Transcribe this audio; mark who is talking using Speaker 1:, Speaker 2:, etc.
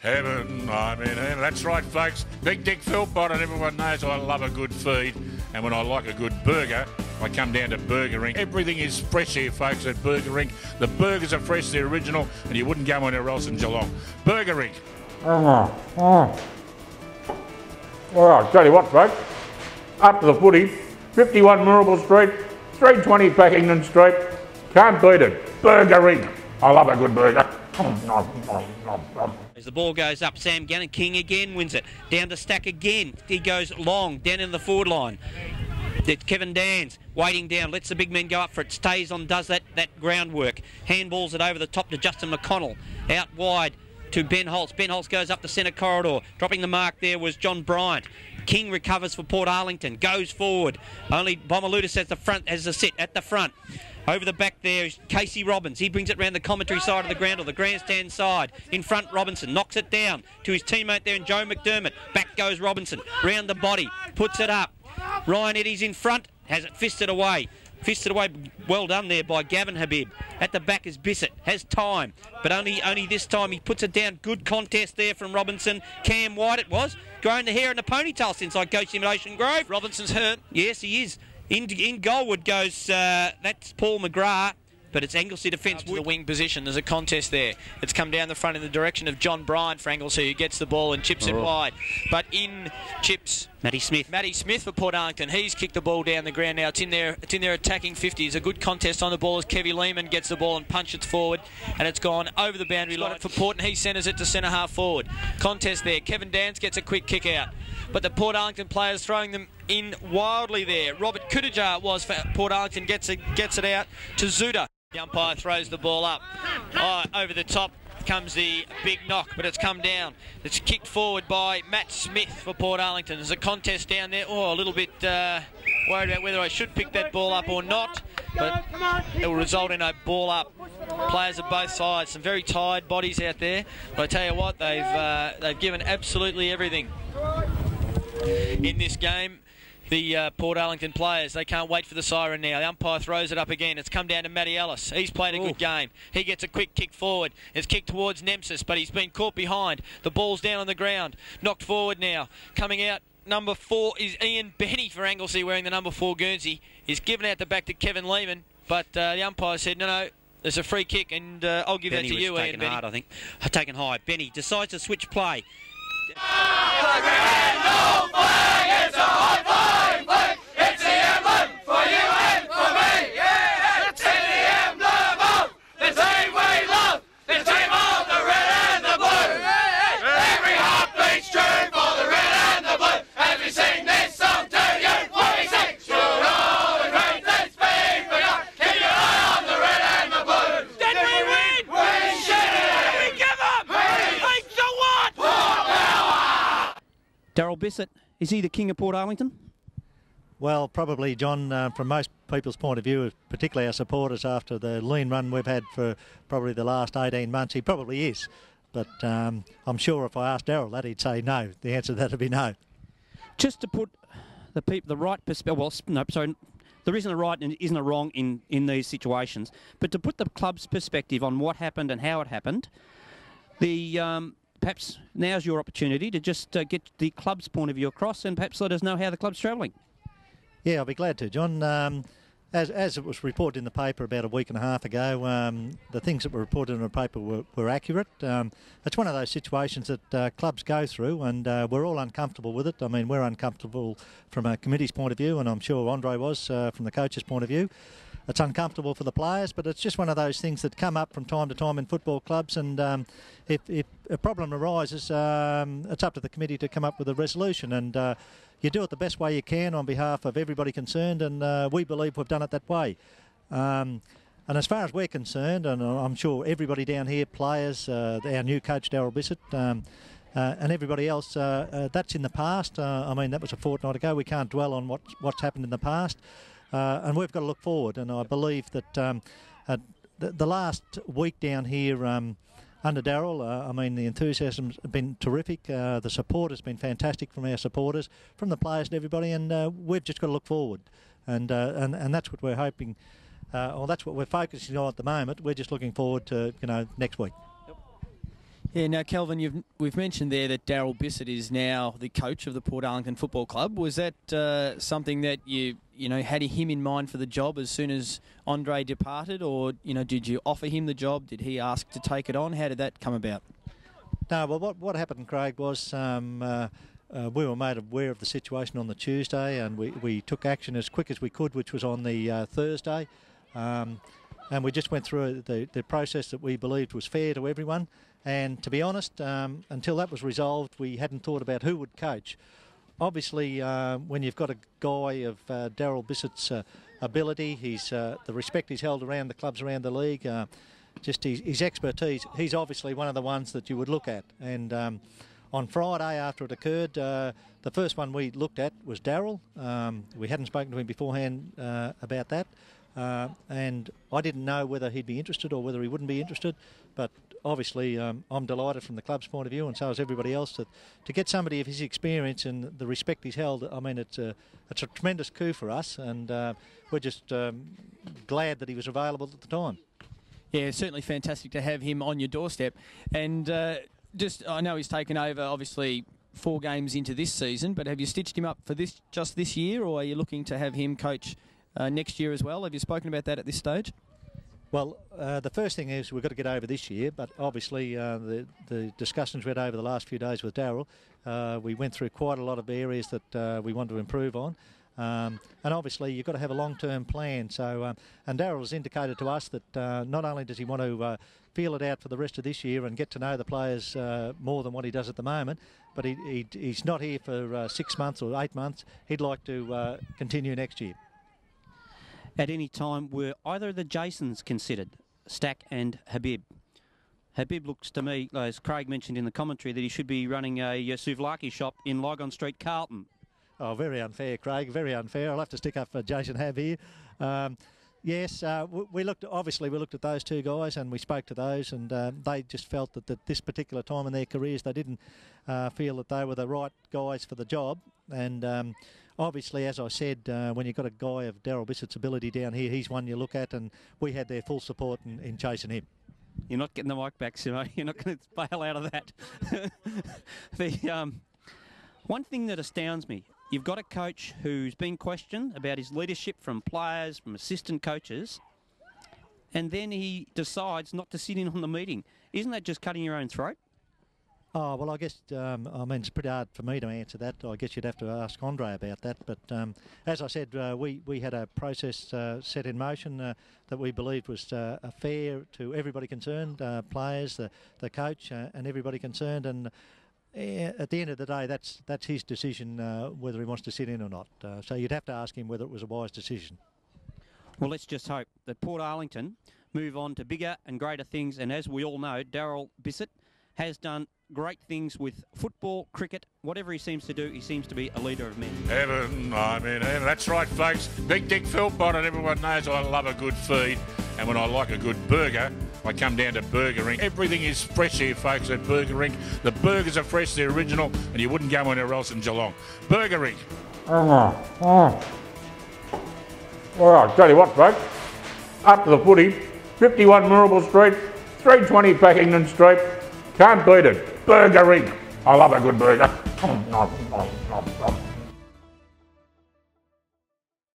Speaker 1: Heaven, I'm in heaven. That's right, folks. Big Dick Philpott, and everyone knows I love a good feed. And when I like a good burger, I come down to Burger Inc. Everything is fresh here, folks, at Burger Inc. The burgers are fresh, they're original, and you wouldn't go anywhere else in Geelong. Burger Inc. I'll tell you what, folks. Up to the footy, 51 Marable Street, 320 Packington Street. Can't beat it. Burger Inc. I love a good burger.
Speaker 2: As the ball goes up, Sam Gannon, King again wins it. Down to Stack again. He goes long, down in the forward line. Kevin Dans waiting down, lets the big men go up for it, stays on, does that groundwork. Handballs it over the top to Justin McConnell. Out wide to Ben Holtz. Ben Holtz goes up the centre corridor. Dropping the mark there was John Bryant. King recovers for Portarlington, goes forward. Only Bomalutis at the front, has a sit at the front. Over the back there is Casey Robbins. He brings it round the commentary side of the ground, or the grandstand side. In front, Robinson knocks it down to his teammate there, and Joe McDermott. Back goes Robinson, round the body, puts it up. Ryan Eddy's in front, has it fisted away. Fisted away, well done there by Gavin Habib. At the back is Bissett, has time, but only this time he puts it down. Good contest there from Robinson. Cam White it was, growing the hair in a ponytail since I coached him at Ocean Grove.
Speaker 3: Robinson's hurt.
Speaker 2: Yes, he is. In goalward goes, that's Paul McGrath, but it's Anglesea defence.
Speaker 3: To the wing position, there's a contest there. It's come down the front in the direction of John Bryant for Anglesea, who gets the ball and chips it wide. But in chips
Speaker 2: Matty Smith
Speaker 3: for Portarlington. He's kicked the ball down the ground now. It's in there attacking 50. It's a good contest on the ball as Kevy Lehman gets the ball and punches forward, and it's gone over the boundary line for Port, and he centres it to centre half forward. Contest there. Kevin Dans gets a quick kick out, but the Portarlington players throwing them in wildly there. Robert Kudajar was for Portarlington, gets it out to Zuda. The umpire throws the ball up. Over the top comes the big knock, but it's come down. It's kicked forward by Matt Smith for Portarlington. There's a contest down there. A little bit worried about whether I should pick that ball up or not, but it will result in a ball up. Players of both sides, some very tired bodies out there, but I tell you what, they've given absolutely everything in this game. The Portarlington players, they can't wait for the siren now. The umpire throws it up again. It's come down to Matty Ellis. He's played a good game. He gets a quick kick forward. It's kicked towards Nemesis, but he's been caught behind. The ball's down on the ground. Knocked forward now. Coming out, number 4 is Ian Benny for Anglesea, wearing the number 4 Guernsey. He's given out the back to Kevin Lehman, but the umpire said, no, there's a free kick, and I'll give that to you, Ian Benny.
Speaker 2: Hard, I think. Taken high. Benny decides to switch play. Daryl Bissett, is he the king of Portarlington?
Speaker 4: Well, probably, John, from most people's point of view, particularly our supporters, after the lean run we've had for probably the last 18 months, he probably is. But I'm sure if I asked Daryl that, he'd say no. The answer to that would be no.
Speaker 2: Just to put the right perspective, well, no, sorry, there isn't a right and isn't a wrong in these situations, but to put the club's perspective on what happened and how it happened, perhaps now's your opportunity to just get the club's point of view across, and perhaps let us know how the club's travelling.
Speaker 4: Yeah, I'll be glad to, John. As it was reported in the paper about a week and a half ago, the things that were reported in the paper were accurate. It's one of those situations that clubs go through, and we're all uncomfortable with it. I mean, we're uncomfortable from a committee's point of view, and I'm sure Andre was from the coach's point of view. It's uncomfortable for the players, but it's just one of those things that come up from time to time in football clubs, and if a problem arises, it's up to the committee to come up with a resolution, and you do it the best way you can on behalf of everybody concerned, and we believe we've done it that way. And as far as we're concerned, and I'm sure everybody down here, players, our new coach Daryl Bissett, and everybody else, that's in the past. I mean, that was a fortnight ago. We can't dwell on what's happened in the past. And we've got to look forward, and I believe that the last week down here under Daryl, I mean, the enthusiasm's been terrific. The support has been fantastic from our supporters, from the players and everybody, and we've just got to look forward. And that's what we're hoping, or that's what we're focusing on at the moment. We're just looking forward to, next week.
Speaker 3: Yeah, now, Kelvin, we've mentioned there that Daryl Bissett is now the coach of the Portarlington Football Club. Was that something that you had him in mind for the job as soon as Andre departed, or did you offer him the job? Did he ask to take it on? How did that come about?
Speaker 4: No, well, what happened, Craig, was we were made aware of the situation on the Tuesday, and we took action as quick as we could, which was on the Thursday. And we just went through the process that we believed was fair to everyone. And to be honest, until that was resolved, we hadn't thought about who would coach. Obviously, when you've got a guy of Daryl Bissett's ability, the respect he's held around the clubs around the league, just his expertise, he's obviously one of the ones that you would look at. And on Friday, after it occurred, the first one we looked at was Daryl. We hadn't spoken to him beforehand about that. And I didn't know whether he'd be interested or whether he wouldn't be interested, but obviously I'm delighted from the club's point of view, and so is everybody else, to get somebody of his experience and the respect he's held. I mean, it's a tremendous coup for us, and we're just glad that he was available at the time.
Speaker 3: Yeah, certainly fantastic to have him on your doorstep. And I know he's taken over, obviously, 4 games into this season, but have you stitched him up for just this year, or are you looking to have him coach next year as well? Have you spoken about that at this stage?
Speaker 4: Well, the first thing is we've got to get over this year, but obviously the discussions we had over the last few days with Daryl, we went through quite a lot of areas that we want to improve on. And obviously you've got to have a long-term plan. So, and Daryl has indicated to us that not only does he want to feel it out for the rest of this year and get to know the players more than what he does at the moment, but he's not here for 6 months or 8 months. He'd like to continue next year.
Speaker 2: At any time, were either of the Jasons considered, Stack and Habib? Habib looks to me, as Craig mentioned in the commentary, that he should be running a souvlaki shop in Lygon Street, Carlton. Oh,
Speaker 4: very unfair, Craig, very unfair. I'll have to stick up for Jason Hab here. Yes, we looked at those 2 guys and we spoke to those, and they just felt that at this particular time in their careers they didn't feel that they were the right guys for the job. And obviously, as I said, when you've got a guy of Daryl Bissett's ability down here, he's one you look at, and we had their full support in chasing him.
Speaker 2: You're not getting the mic back, Simo. You're not going to bail out of that. One thing that astounds me, you've got a coach who's been questioned about his leadership from players, from assistant coaches, and then he decides not to sit in on the meeting. Isn't that just cutting your own throat?
Speaker 4: Oh, well, I guess, I mean, it's pretty hard for me to answer that. I guess you'd have to ask Andre about that. But as I said, we had a process set in motion that we believed was fair to everybody concerned, players, the coach, and everybody concerned. And at the end of the day, that's his decision whether he wants to sit in or not. So you'd have to ask him whether it was a wise decision.
Speaker 2: Well, let's just hope that Portarlington move on to bigger and greater things. And as we all know, Daryl Bissett has done great things with football, cricket, whatever he seems to do, he seems to be a leader of men.
Speaker 1: That's right, folks. Big Dick Philpott, everyone knows I love a good feed. And when I like a good burger, I come down to Burger Inc. Everything is fresh here, folks, at Burger Inc. The burgers are fresh, they're original, and you wouldn't go anywhere else in Geelong. Burger Inc.
Speaker 5: All right, tell you what, folks. Up to the footy, 51 Mirable Street, 320 Packington Street. Can't beat it. Burger Inc. I love a good burger.